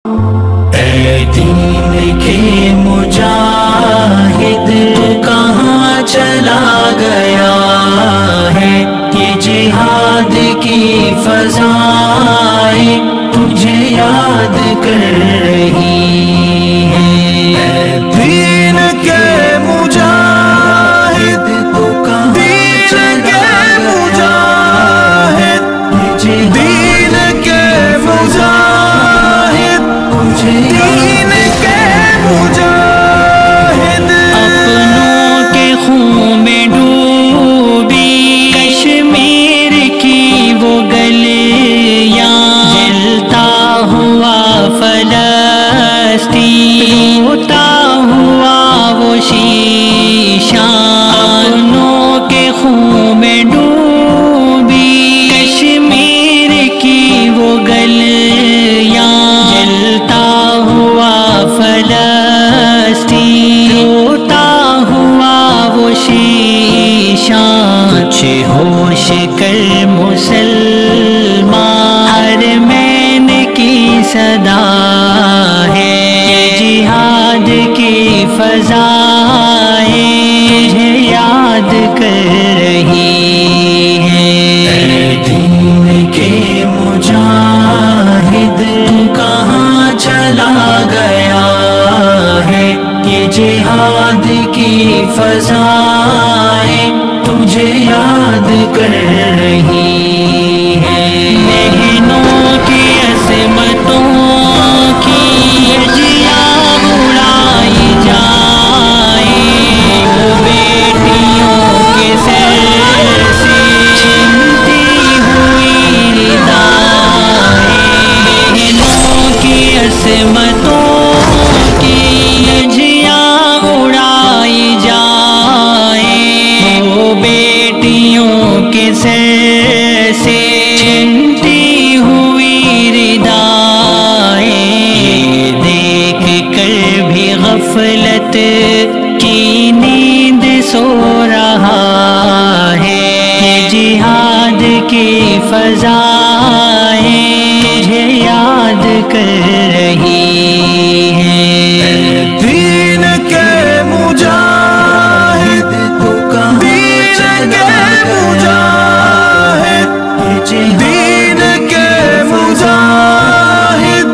اے دین کے مجاہد تو کہاں چلا گیا ہے، یہ جہاد کی فضائیں تجھے یاد کر رہی ہیں۔ اے دین کے مجاہد تو کہاں چلا گیا ہے، دین کے مجاہد دین کے مجاہد اپنوں کے خون میں ڈوبی کشمیر کی وہ گلیاں، جلتا ہوا فلسطین، روتا ہوا وہ شیشہ، اپنوں کے خون میں ڈوبی کشمیر کی وہ گلیاں، جلتا ہوا فلسطین، روتا ہوا وہ شیشہ، کچھ ہوش کر مسلمان، حرمین کی صدا ہے، جہاد کی فضائیں تجھے یاد کر رہی ہیں۔ اے دین کے مجاہد تو کہاں چلا گیا ہے، یہ جہاد کی فضائیں تجھے یاد کر رہی ہیں۔ بہنوں کی عصمتوں کی دھجیاں اڑائی جائیں، وہ بیٹیوں کے سر سے چھنتی ہوئی ردائیں، بہنوں کی عصمتوں کی دھجیاں اڑائی جائیں، وہ بیٹیوں کے سر سے چھنتی ہوئی ردائیں، دیکھ کر بھی غفلت کی نیند سو رہا ہے، جہاد کی فضائیں تجھے یاد کر رہی ہیں۔ دین کے مجاہد تو کہاں چلا گیا ہے، دین کے مجاہد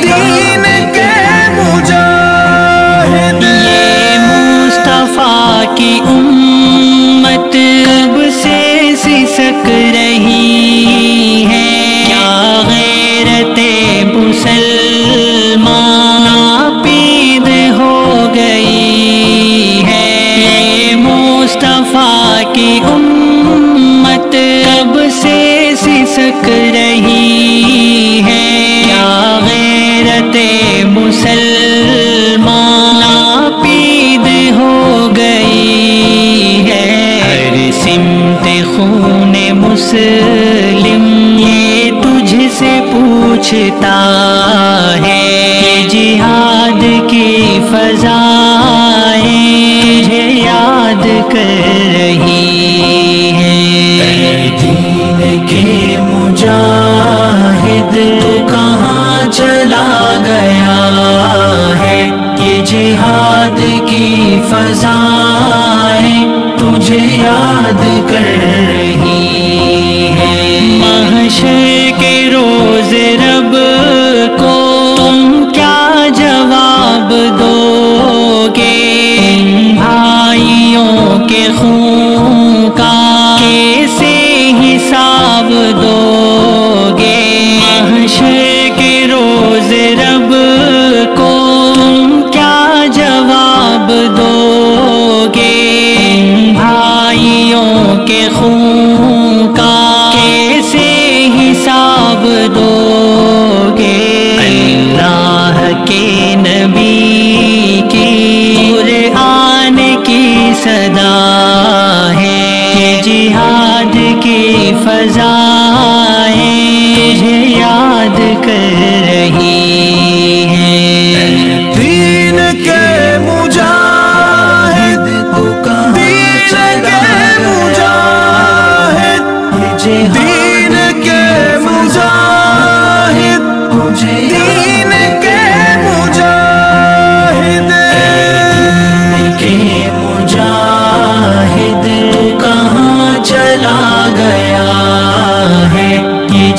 دین کے مجاہد، یہ مصطفیٰ کی امت کب سے سسک رہی ہے، کیا غیرت مسلمان ناپید ہو گئی ہے، یہ مصطفیٰ کی امت کب سے سسک رہی ہے، کیا غیرت مسلمان ناپید ہو گئی ہے، ہر سمت خون مسلم یہ تجھ سے پوچھتا ہے، یہ جہاد کی فضائیں تجھے یاد کر رہی ہیں۔ اے دین کے مجاہد تو کہاں چلا گیا ہے، یہ جہاد کی فضائیں تجھے یاد کر رہی ہیں۔ محشر کے روز رب کو تم کیا جواب دو گے، بھائیوں کے خون کا کیسے حساب دو گے، محشر کے روز رب